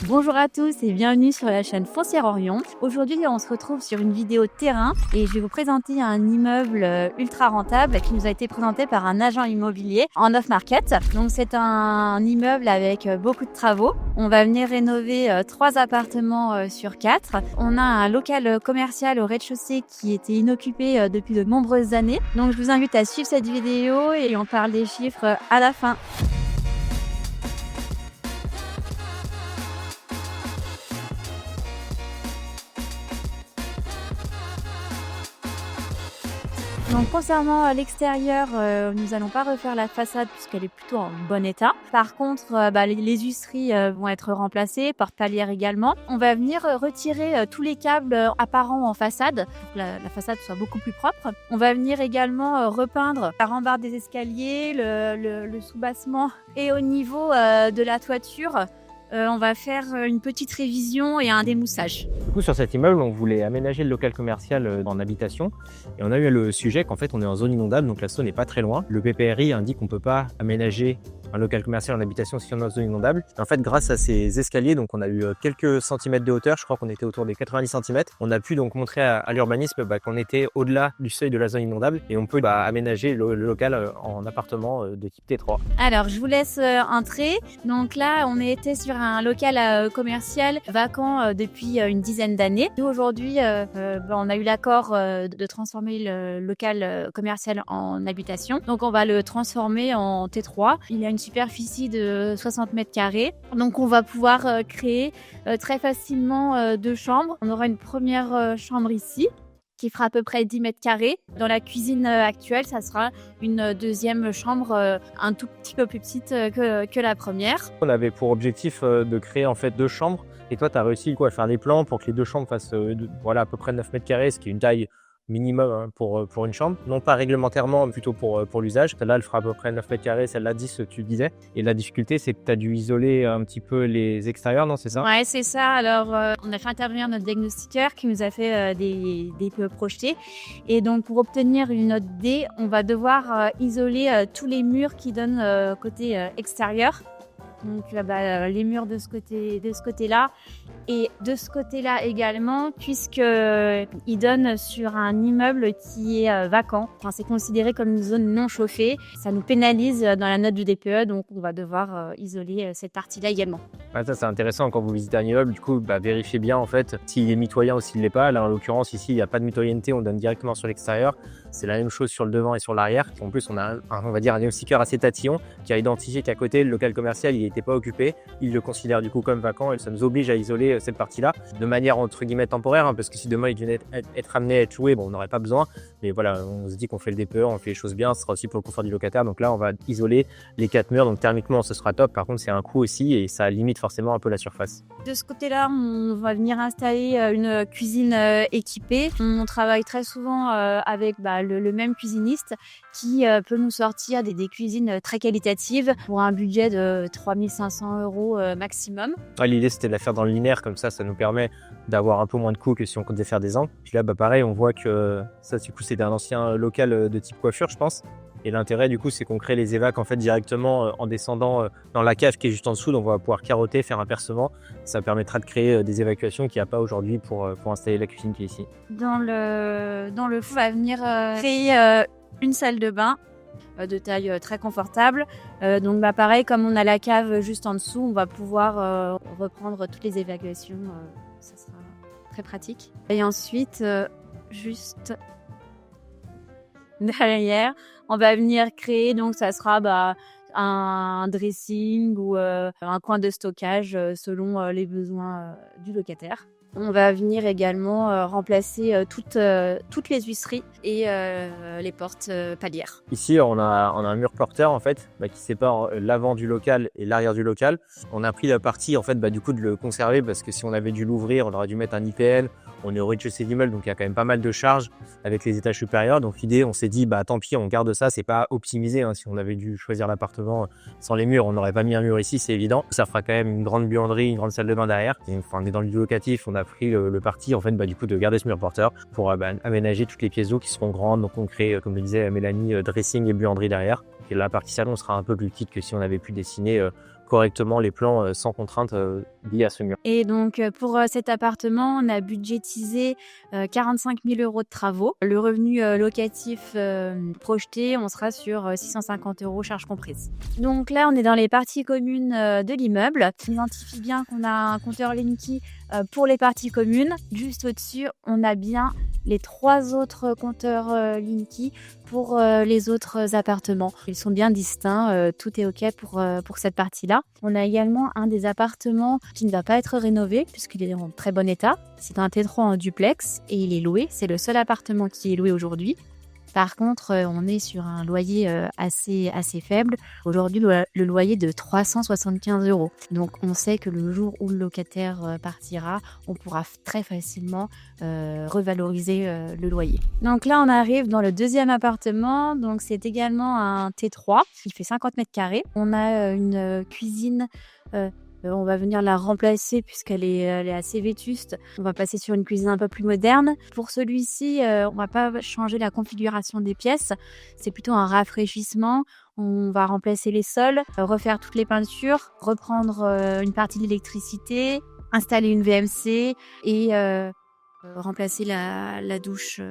Bonjour à tous et bienvenue sur la chaîne Foncière Orion. Aujourd'hui, on se retrouve sur une vidéo terrain et je vais vous présenter un immeuble ultra rentable qui nous a été présenté par un agent immobilier en off-market. Donc, c'est un immeuble avec beaucoup de travaux. On va venir rénover 3 appartements sur 4. On a un local commercial au rez-de-chaussée qui était inoccupé depuis de nombreuses années. Donc, je vous invite à suivre cette vidéo et on parle des chiffres à la fin. Donc concernant l'extérieur, nous n'allons pas refaire la façade puisqu'elle est plutôt en bon état. Par contre, les huisseries vont être remplacées, porte-palières également. On va venir retirer tous les câbles apparents en façade pour que la façade soit beaucoup plus propre. On va venir également repeindre la rambarde des escaliers, le soubassement et au niveau de la toiture. On va faire une petite révision et un démoussage. Du coup, sur cet immeuble, on voulait aménager le local commercial en habitation et on a eu le sujet qu'en fait, on est en zone inondable, donc la zone n'est pas très loin. Le PPRI indique qu'on ne peut pas aménager un local commercial en habitation si on est en zone inondable. Et en fait, grâce à ces escaliers, donc on a eu quelques centimètres de hauteur, je crois qu'on était autour des 90 cm. On a pu donc montrer à l'urbanisme qu'on était au-delà du seuil de la zone inondable et on peut aménager le local en appartement de type T3. Alors, je vous laisse entrer. Donc là, on était sur un local commercial vacant depuis une dizaine d'années. Nous, aujourd'hui, on a eu l'accord de transformer le local commercial en habitation. Donc, on va le transformer en T3. Il y a une superficie de 60 mètres carrés. Donc, on va pouvoir créer très facilement 2 chambres. On aura une première chambre ici, qui fera à peu près 10 mètres carrés. Dans la cuisine actuelle, ça sera une deuxième chambre un tout petit peu plus petite que la première. On avait pour objectif de créer en fait 2 chambres et toi, tu as réussi à faire les plans pour que les 2 chambres fassent à peu près 9 mètres carrés, ce qui est une taille minimum pour une chambre, non pas réglementairement, plutôt pour l'usage. Celle-là, elle fera à peu près 9 mètres carrés, celle-là 10, tu disais. Et la difficulté, c'est que tu as dû isoler un petit peu les extérieurs, non, c'est ça? Ouais, c'est ça. Alors, on a fait intervenir notre diagnostiqueur qui nous a fait des projetés. Et donc, pour obtenir une note D, on va devoir isoler tous les murs qui donnent côté extérieur. Donc les murs de ce côté-là et de ce côté-là également, puisqu'il donne sur un immeuble qui est vacant. Enfin, c'est considéré comme une zone non chauffée. Ça nous pénalise dans la note du DPE, donc on va devoir isoler cette partie-là également. Ouais, ça c'est intéressant quand vous visitez un immeuble, du coup vérifiez bien en fait s'il est mitoyen ou s'il ne l'est pas. Là en l'occurrence ici il n'y a pas de mitoyenneté, on donne directement sur l'extérieur. C'est la même chose sur le devant et sur l'arrière. En plus on a un diagnostiqueur assez tatillon qui a identifié qu'à côté le local commercial il n'était pas occupé. Il le considère du coup comme vacant et ça nous oblige à isoler cette partie-là de manière entre guillemets temporaire, parce que si demain il devait être amené à être loué, on n'aurait pas besoin. Mais voilà, on se dit qu'on fait le DPE, on fait les choses bien, ce sera aussi pour le confort du locataire. Donc là on va isoler les 4 murs, donc thermiquement ce sera top. Par contre c'est un coût aussi et ça limite forcément un peu la surface. De ce côté-là, on va venir installer une cuisine équipée. On travaille très souvent avec le même cuisiniste qui peut nous sortir des cuisines très qualitatives pour un budget de 3 500 € maximum. L'idée c'était de la faire dans le linéaire, comme ça nous permet d'avoir un peu moins de coûts que si on comptait faire des angles. Puis là pareil, on voit que ça du coup c'était un ancien local de type coiffure je pense. Et l'intérêt du coup c'est qu'on crée les évacs en fait directement en descendant dans la cave qui est juste en dessous, donc on va pouvoir carotter, faire un percement. Ça permettra de créer des évacuations qu'il n'y a pas aujourd'hui pour installer la cuisine qui est ici. Dans le fond, on va venir créer une salle de bain de taille très confortable. Donc pareil, comme on a la cave juste en dessous, on va pouvoir reprendre toutes les évacuations. Ça sera très pratique. Et ensuite, juste derrière, on va venir créer, donc ça sera un dressing ou un coin de stockage selon les besoins du locataire. On va venir également remplacer toutes les huisseries et les portes palières. Ici, on a un mur porteur en fait qui sépare l'avant du local et l'arrière du local. On a pris la partie en fait du coup de le conserver, parce que si on avait dû l'ouvrir, on aurait dû mettre un IPL. On est au rez-de-chaussée d'immeuble, donc il y a quand même pas mal de charges avec les étages supérieurs. Donc l'idée, on s'est dit, tant pis, on garde ça, c'est pas optimisé. Si on avait dû choisir l'appartement sans les murs, on n'aurait pas mis un mur ici, c'est évident. Ça fera quand même une grande buanderie, une grande salle de bain derrière. Et, on est dans le locatif, on a pris le parti en fait, du coup, de garder ce mur porteur pour aménager toutes les pièces d'eau qui seront grandes. Donc on crée, comme le disait Mélanie, dressing et buanderie derrière. Et la partie salon sera un peu plus petite que si on avait pu dessiner correctement les plans sans contrainte liées à ce mur. Et donc, pour cet appartement, on a budgétisé 45 000 € de travaux. Le revenu locatif projeté, on sera sur 650 € charges comprises. Donc là, on est dans les parties communes de l'immeuble. On identifie bien qu'on a un compteur Linky pour les parties communes. Juste au-dessus, on a bien les 3 autres compteurs Linky pour les autres appartements. Ils sont bien distincts, tout est OK pour cette partie-là. On a également un des appartements qui ne va pas être rénové puisqu'il est en très bon état. C'est un T3 en duplex et il est loué. C'est le seul appartement qui est loué aujourd'hui. Par contre, on est sur un loyer assez faible. Aujourd'hui, le loyer de 375 €. Donc, on sait que le jour où le locataire partira, on pourra très facilement revaloriser le loyer. Donc là, on arrive dans le deuxième appartement. Donc, c'est également un T3. Il fait 50 mètres carrés. On a une cuisine... on va venir la remplacer puisqu'elle est assez vétuste. On va passer sur une cuisine un peu plus moderne. Pour celui-ci, on va pas changer la configuration des pièces. C'est plutôt un rafraîchissement. On va remplacer les sols, refaire toutes les peintures, reprendre une partie de l'électricité, installer une VMC et remplacer la douche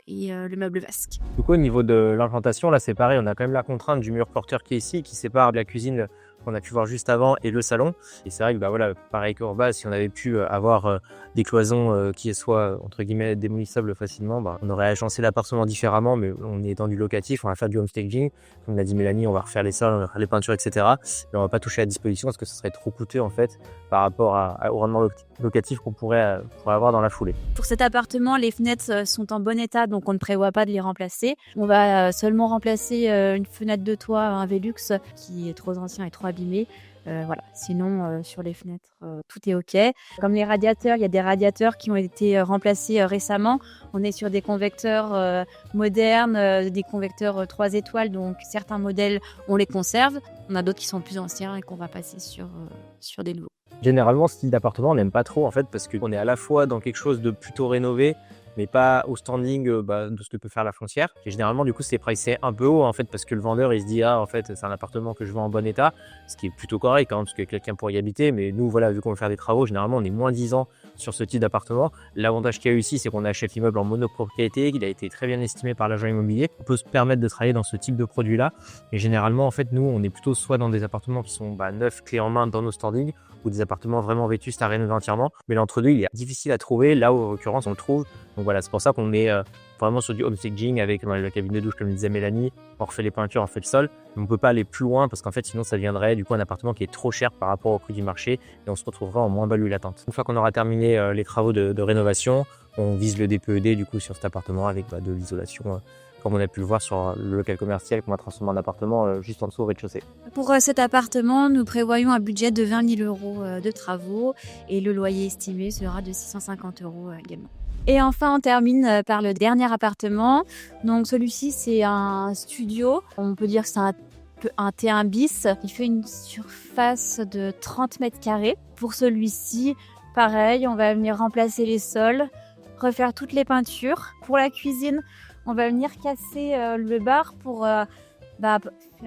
et le meuble vasque. Du coup, au niveau de l'implantation, là, c'est pareil. On a quand même la contrainte du mur porteur qui est ici, qui sépare de la cuisine qu'on a pu voir juste avant et le salon. Et c'est vrai que voilà, pareil qu'Urba, si on avait pu avoir des cloisons qui soient entre guillemets démolissables facilement, on aurait agencé l'appartement différemment, mais on est dans du locatif, on va faire du homestaging. Comme l'a dit Mélanie, on va refaire les sols, on va refaire les peintures, etc. Mais on va pas toucher à la disposition parce que ce serait trop coûteux en fait par rapport au rendement locatif qu'on pourrait avoir dans la foulée. Pour cet appartement, les fenêtres sont en bon état, donc on ne prévoit pas de les remplacer. On va seulement remplacer une fenêtre de toit, un Velux qui est trop ancien et trop abîmé. Voilà. Sinon, sur les fenêtres, tout est OK. Comme les radiateurs, il y a des radiateurs qui ont été remplacés récemment. On est sur des convecteurs modernes, des convecteurs 3 étoiles. Donc, certains modèles, on les conserve. On a d'autres qui sont plus anciens et qu'on va passer sur des nouveaux. Généralement, ce style d'appartement, on n'aime pas trop en fait parce qu'on est à la fois dans quelque chose de plutôt rénové, mais pas au standing de ce que peut faire la foncière. Et généralement, du coup, c'est pricé un peu haut en fait parce que le vendeur, il se dit en fait, c'est un appartement que je vends en bon état, ce qui est plutôt correct parce que quelqu'un pourrait y habiter. Mais nous, voilà, vu qu'on veut faire des travaux, généralement, on est moins 10 ans sur ce type d'appartement. L'avantage qu'il y a ici, c'est qu'on achète l'immeuble en monopropriété, qu'il a été très bien estimé par l'agent immobilier. On peut se permettre de travailler dans ce type de produit-là. Et généralement, en fait, nous, on est plutôt soit dans des appartements qui sont neufs, clés en main dans nos standings, ou des appartements vraiment vétustes à rénover entièrement. Mais l'entre-deux, il est difficile à trouver. Là, en l'occurrence, on le trouve. Donc voilà, c'est pour ça qu'on est vraiment sur du homestaging avec dans la cabine de douche, comme le disait Mélanie. On refait les peintures, on fait le sol. Mais on peut pas aller plus loin parce qu'en fait, sinon, ça deviendrait du coup un appartement qui est trop cher par rapport au prix du marché et on se retrouverait en moins value latente. Une fois qu'on aura terminé les travaux de rénovation, on vise le DPED du coup sur cet appartement avec de l'isolation. Comme on a pu le voir sur le local commercial qu'on va transformer en appartement juste en dessous au rez-de-chaussée. Pour cet appartement, nous prévoyons un budget de 20 000 € de travaux et le loyer estimé sera de 650 € également. Et enfin, on termine par le dernier appartement. Donc celui-ci, c'est un studio. On peut dire que c'est un T1 bis. Il fait une surface de 30 mètres carrés. Pour celui-ci, pareil, on va venir remplacer les sols, refaire toutes les peintures. Pour la cuisine, on va venir casser le bar pour faire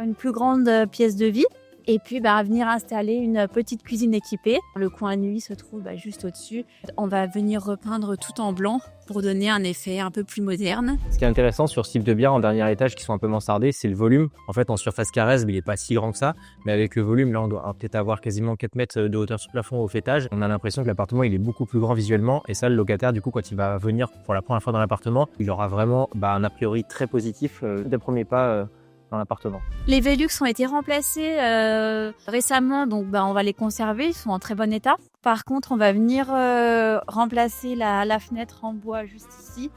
une plus grande pièce de vie. Et puis, venir installer une petite cuisine équipée. Le coin nuit se trouve juste au-dessus. On va venir repeindre tout en blanc pour donner un effet un peu plus moderne. Ce qui est intéressant sur ce type de biens en dernier étage qui sont un peu mansardés, c'est le volume. En fait, en surface carresse, il n'est pas si grand que ça. Mais avec le volume, là, on doit peut-être avoir quasiment 4 mètres de hauteur sur le plafond au étage. On a l'impression que l'appartement, il est beaucoup plus grand visuellement. Et ça, le locataire, du coup, quand il va venir pour la première fois dans l'appartement, il aura vraiment un a priori très positif dès premier pas dans l'appartement. Les Velux ont été remplacés récemment, donc on va les conserver, ils sont en très bon état. Par contre, on va venir remplacer la fenêtre en bois juste ici,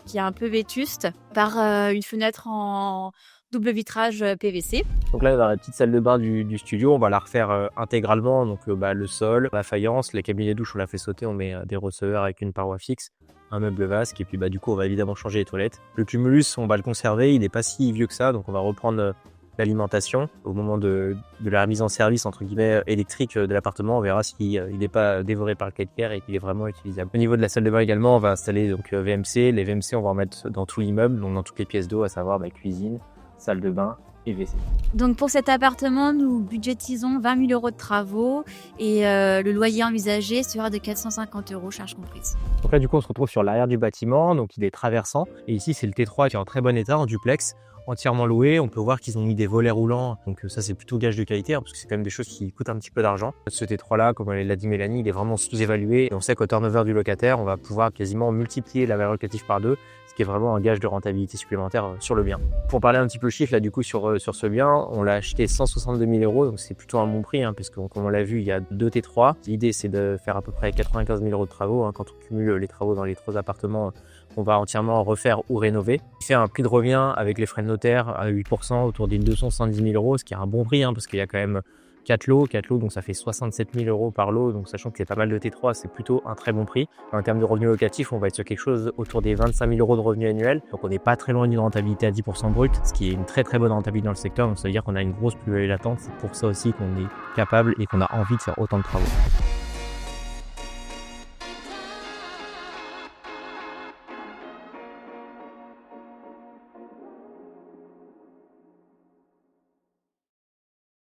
qui est un peu vétuste, par une fenêtre en double vitrage PVC. Donc là, dans la petite salle de bain du studio, on va la refaire intégralement, donc le sol, la faïence, les cabinets de douche, on l'a fait sauter, on met des receveurs avec une paroi fixe, un meuble vasque et puis du coup on va évidemment changer les toilettes. Le cumulus, on va le conserver, il n'est pas si vieux que ça, donc on va reprendre l'alimentation. Au moment de la mise en service entre guillemets électrique de l'appartement, on verra s'il n'est pas dévoré par le calcaire et qu'il est vraiment utilisable. Au niveau de la salle de bain également, on va installer donc VMC. Les VMC, on va en mettre dans tout l'immeuble, donc dans toutes les pièces d'eau, à savoir cuisine, salle de bain, PVC. Donc pour cet appartement, nous budgétisons 20 000 € de travaux et le loyer envisagé sera de 450 € charges comprises. Donc là, du coup, on se retrouve sur l'arrière du bâtiment, donc il est traversant. Et ici, c'est le T3 qui est en très bon état, en duplex, entièrement loué. On peut voir qu'ils ont mis des volets roulants, donc ça, c'est plutôt gage de qualité, parce que c'est quand même des choses qui coûtent un petit peu d'argent. Ce T3-là, comme l'a dit Mélanie, il est vraiment sous-évalué. Et on sait qu'au turnover du locataire, on va pouvoir quasiment multiplier la valeur locative par 2, ce qui est vraiment un gage de rentabilité supplémentaire sur le bien. Pour parler un petit peu chiffre, là, du coup, sur ce bien, on l'a acheté 162 000 €, donc c'est plutôt un bon prix, parce que comme on l'a vu, il y a 2 T3. L'idée, c'est de faire à peu près 95 000 € de travaux, quand on cumule les travaux dans les 3 appartements qu'on va entièrement refaire ou rénover. Il fait un prix de revient avec les frais de notaire à 8%, autour des 270 000 €, ce qui est un bon prix, parce qu'il y a quand même 4 lots, donc ça fait 67 000 € par lot, donc sachant que c'est pas mal de T3, c'est plutôt un très bon prix. En termes de revenus locatifs, on va être sur quelque chose autour des 25 000 € de revenus annuels, donc on n'est pas très loin d'une rentabilité à 10% brut, ce qui est une très bonne rentabilité dans le secteur, donc ça veut dire qu'on a une grosse plus-value latente. C'est pour ça aussi qu'on est capable et qu'on a envie de faire autant de travaux.